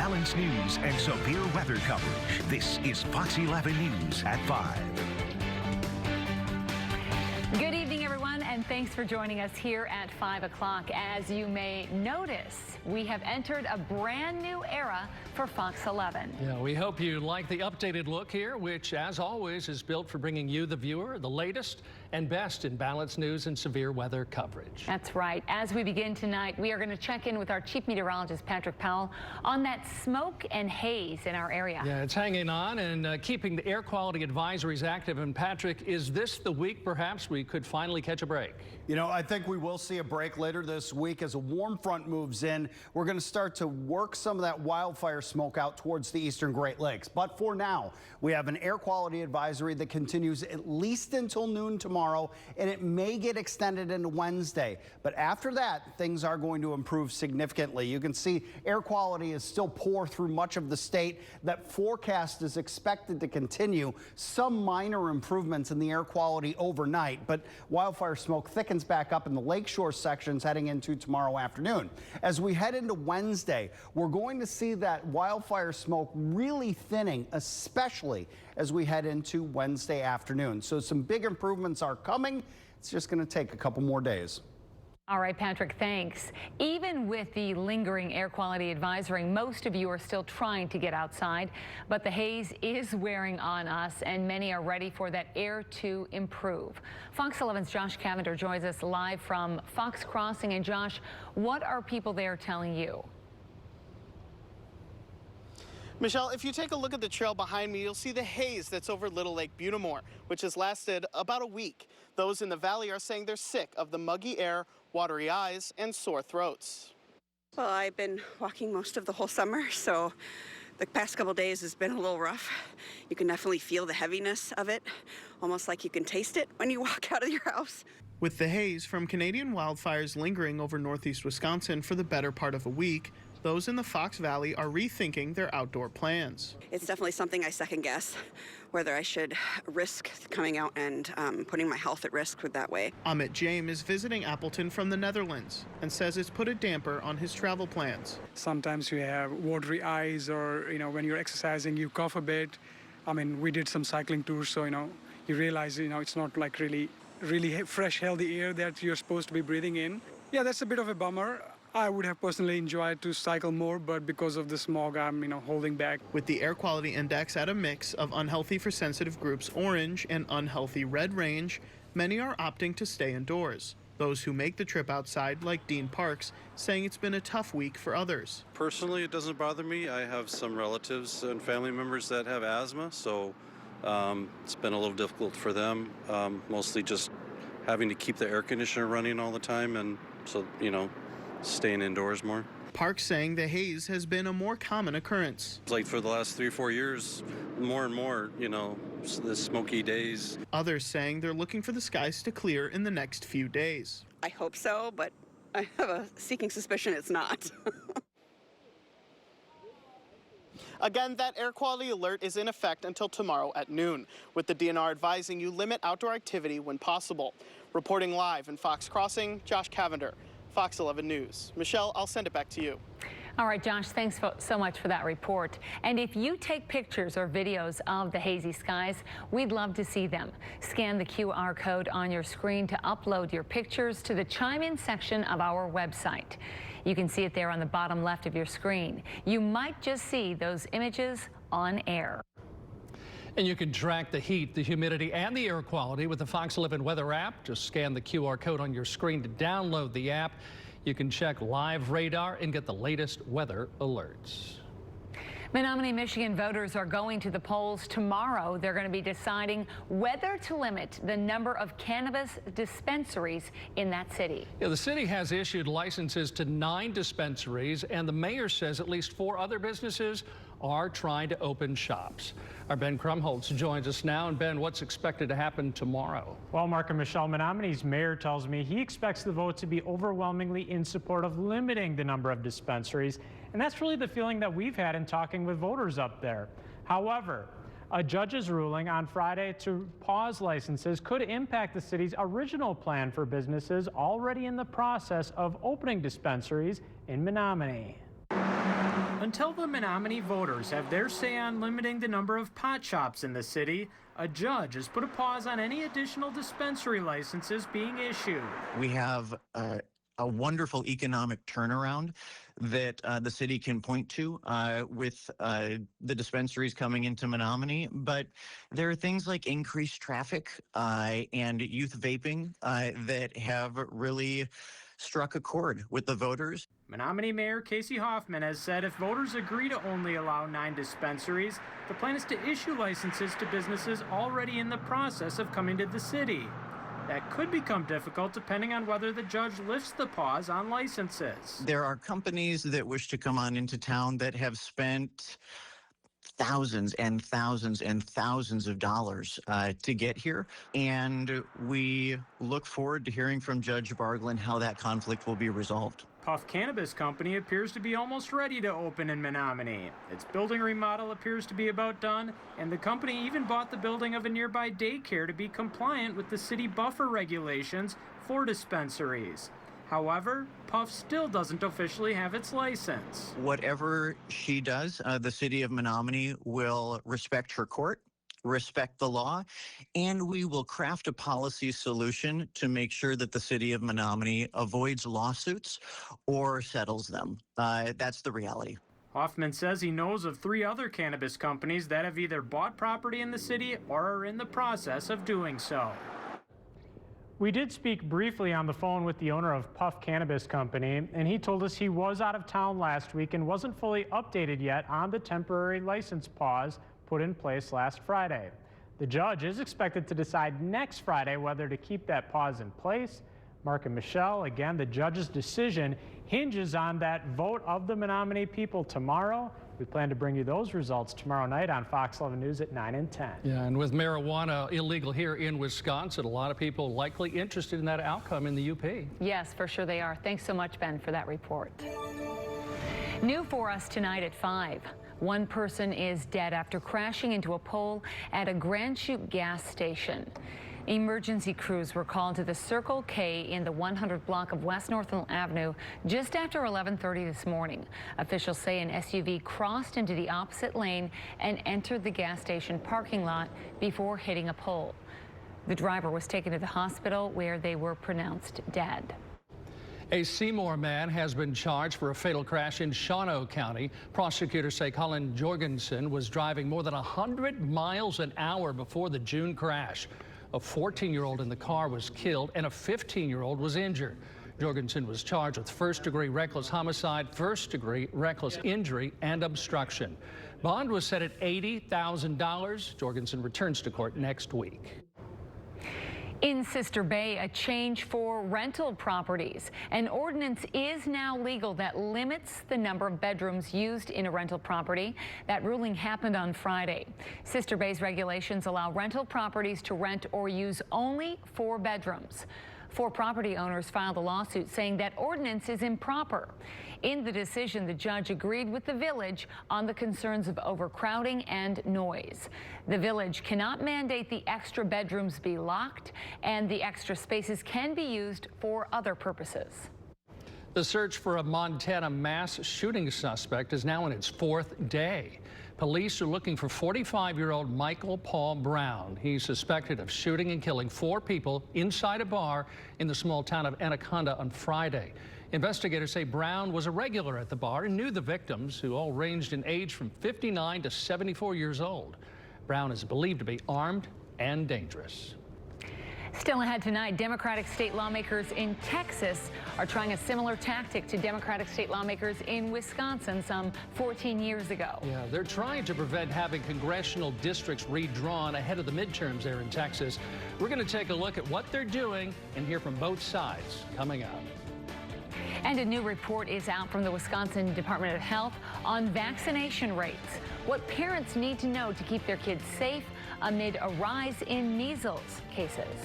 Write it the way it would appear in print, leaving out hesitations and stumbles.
balanced news and severe weather coverage. This is Fox 11 News at 5. Good evening, everyone, and thanks for joining us here at 5 o'clock. As you may notice, we have entered a brand new era for Fox 11. Yeah, we hope you like the updated look here, which, as always, is built for bringing you, the viewer, the latest and best in balanced news and severe weather coverage. That's right. As we begin tonight, we are going to check in with our chief meteorologist, Patrick Powell, on that smoke and haze in our area. Yeah, it's hanging on and keeping the air quality advisories active. And Patrick, is this the week perhaps we could finally catch a break? You know, I think we will see a break later this week as a warm front moves in. We're going to start to work some of that wildfire smoke out towards the eastern Great Lakes. But for now, we have an air quality advisory that continues at least until noon tomorrow, and it may get extended into Wednesday. But after that, things are going to improve significantly. You can see air quality is still poor through much of the state. That forecast is expected to continue. Some minor improvements in the air quality overnight, but wildfire smoke thickens back up in the lakeshore sections heading into tomorrow afternoon. As we head into Wednesday, we're going to see that wildfire smoke really thinning, especially as we head into Wednesday afternoon. So some big improvements are coming. It's just going to take a couple more days. All right, Patrick, thanks. Even with the lingering air quality advisory, most of you are still trying to get outside, but the haze is wearing on us, and many are ready for that air to improve. Fox 11's Josh Cavender joins us live from Fox Crossing. And Josh, what are people there telling you? Michelle, if you take a look at the trail behind me, you'll see the haze that's over Little Lake Butamore, which has lasted about a week. Those in the valley are saying they're sick of the muggy air, watery eyes, and sore throats. Well, I've been walking most of the whole summer, so the past couple days has been a little rough. You can definitely feel the heaviness of it, almost like you can taste it when you walk out of your house. With the haze from Canadian wildfires lingering over northeast Wisconsin for the better part of a week, those in the Fox Valley are rethinking their outdoor plans. It's definitely something I second guess, whether I should risk coming out and putting my health at risk with that way. Amit James is visiting Appleton from the Netherlands and says it's put a damper on his travel plans. Sometimes you have watery eyes, or when you're exercising you cough a bit. I mean, we did some cycling tours, so you realize it's not like really fresh, healthy air that you're supposed to be breathing in. Yeah, that's a bit of a bummer. I would have personally enjoyed to cycle more, but because of the smog, I'm holding back. With the air quality index at a mix of unhealthy for sensitive groups orange and unhealthy red range, many are opting to stay indoors. Those who make the trip outside, like Dean Parks, saying it's been a tough week for others. Personally, it doesn't bother me. I have some relatives and family members that have asthma, so it's been a little difficult for them, mostly just having to keep the air conditioner running all the time, and so, staying indoors more. Parks saying the haze has been a more common occurrence. It's like for the last 3 or 4 years, more and more, the smoky days. Others saying they're looking for the skies to clear in the next few days. I hope so, but I have a seeking suspicion it's not. Again, that air quality alert is in effect until tomorrow at noon, with the DNR advising you limit outdoor activity when possible. Reporting live in Fox Crossing, Josh Cavender, Fox 11 News. Michelle, I'll send it back to you. All right, Josh, thanks so much for that report. And if you take pictures or videos of the hazy skies, we'd love to see them. Scan the QR code on your screen to upload your pictures to the Chime In section of our website. You can see it there on the bottom left of your screen. You might just see those images on air. And you can track the heat, the humidity, and the air quality with the Fox 11 weather app. Just scan the QR code on your screen to download the app. You can check live radar and get the latest weather alerts. Menominee, Michigan voters are going to the polls tomorrow. They're going to be deciding whether to limit the number of cannabis dispensaries in that city. Yeah, the city has issued licenses to 9 dispensaries, and the mayor says at least 4 other businesses are trying to open shops. Our Ben Krumholtz joins us now. And Ben, what's expected to happen tomorrow? Well, Mark and Michelle, Menominee's mayor tells me he expects the vote to be overwhelmingly in support of limiting the number of dispensaries. And that's really the feeling that we've had in talking with voters up there. However, a judge's ruling on Friday to pause licenses could impact the city's original plan for businesses already in the process of opening dispensaries in Menominee. Until the Menominee voters have their say on limiting the number of pot shops in the city, a judge has put a pause on any additional dispensary licenses being issued. We have a wonderful economic turnaround that the city can point to with the dispensaries coming into Menominee, but there are things like increased traffic and youth vaping that have really struck a chord with the voters. Menominee Mayor Casey Hoffman has said if voters agree to only allow 9 dispensaries, the plan is to issue licenses to businesses already in the process of coming to the city. That could become difficult depending on whether the judge lifts the pause on licenses. There are companies that wish to come on into town that have spent thousands and thousands and thousands of dollars to get here, and we look forward to hearing from Judge Barglin how that conflict will be resolved. Puff Cannabis Company appears to be almost ready to open in Menominee. Its building remodel appears to be about done, and the company even bought the building of a nearby daycare to be compliant with the city buffer regulations for dispensaries. However, Puff still doesn't officially have its license. Whatever she does, the city of Menominee will respect her court, respect the law, and we will craft a policy solution to make sure that the city of Menominee avoids lawsuits or settles them. That's the reality. Hoffman says he knows of 3 other cannabis companies that have either bought property in the city or are in the process of doing so. We did speak briefly on the phone with the owner of Puff Cannabis Company, and he told us he was out of town last week and wasn't fully updated yet on the temporary license pause put in place last Friday. The judge is expected to decide next Friday whether to keep that pause in place. Mark and Michelle, again, the judge's decision hinges on that vote of the Menominee people tomorrow. We plan to bring you those results tomorrow night on Fox 11 News at 9 and 10. Yeah, and with marijuana illegal here in Wisconsin, a lot of people likely interested in that outcome in the UP. Yes, for sure they are. Thanks so much, Ben, for that report. New for us tonight at 5. One person is dead after crashing into a pole at a Grand Chute gas station. Emergency crews were called to the Circle K in the 100 block of West Northland Avenue just after 11:30 this morning. Officials say an SUV crossed into the opposite lane and entered the gas station parking lot before hitting a pole. The driver was taken to the hospital where they were pronounced dead. A Seymour man has been charged for a fatal crash in Shawano County. Prosecutors say Colin Jorgensen was driving more than 100 miles an hour before the June crash. A 14-year-old in the car was killed and a 15-year-old was injured. Jorgensen was charged with first-degree reckless homicide, first-degree reckless injury, and obstruction. Bond was set at $80,000. Jorgensen returns to court next week. In Sister Bay, a change for rental properties. An ordinance is now legal that limits the number of bedrooms used in a rental property. That ruling happened on Friday. Sister Bay's regulations allow rental properties to rent or use only 4 bedrooms. 4 property owners filed a lawsuit saying that ordinance is improper. In the decision, the judge agreed with the village on the concerns of overcrowding and noise. The village cannot mandate the extra bedrooms be locked, and the extra spaces can be used for other purposes. The search for a Montana mass shooting suspect is now in its 4th day. Police are looking for 45-year-old Michael Paul Brown. He's suspected of shooting and killing 4 people inside a bar in the small town of Anaconda on Friday. Investigators say Brown was a regular at the bar and knew the victims, who all ranged in age from 59 to 74 years old. Brown is believed to be armed and dangerous. Still ahead tonight, Democratic state lawmakers in Texas are trying a similar tactic to Democratic state lawmakers in Wisconsin some 14 years ago. Yeah, they're trying to prevent having congressional districts redrawn ahead of the midterms there in Texas. We're going to take a look at what they're doing and hear from both sides coming up. And a new report is out from the Wisconsin Department of Health on vaccination rates. What parents need to know to keep their kids safe amid a rise in measles cases.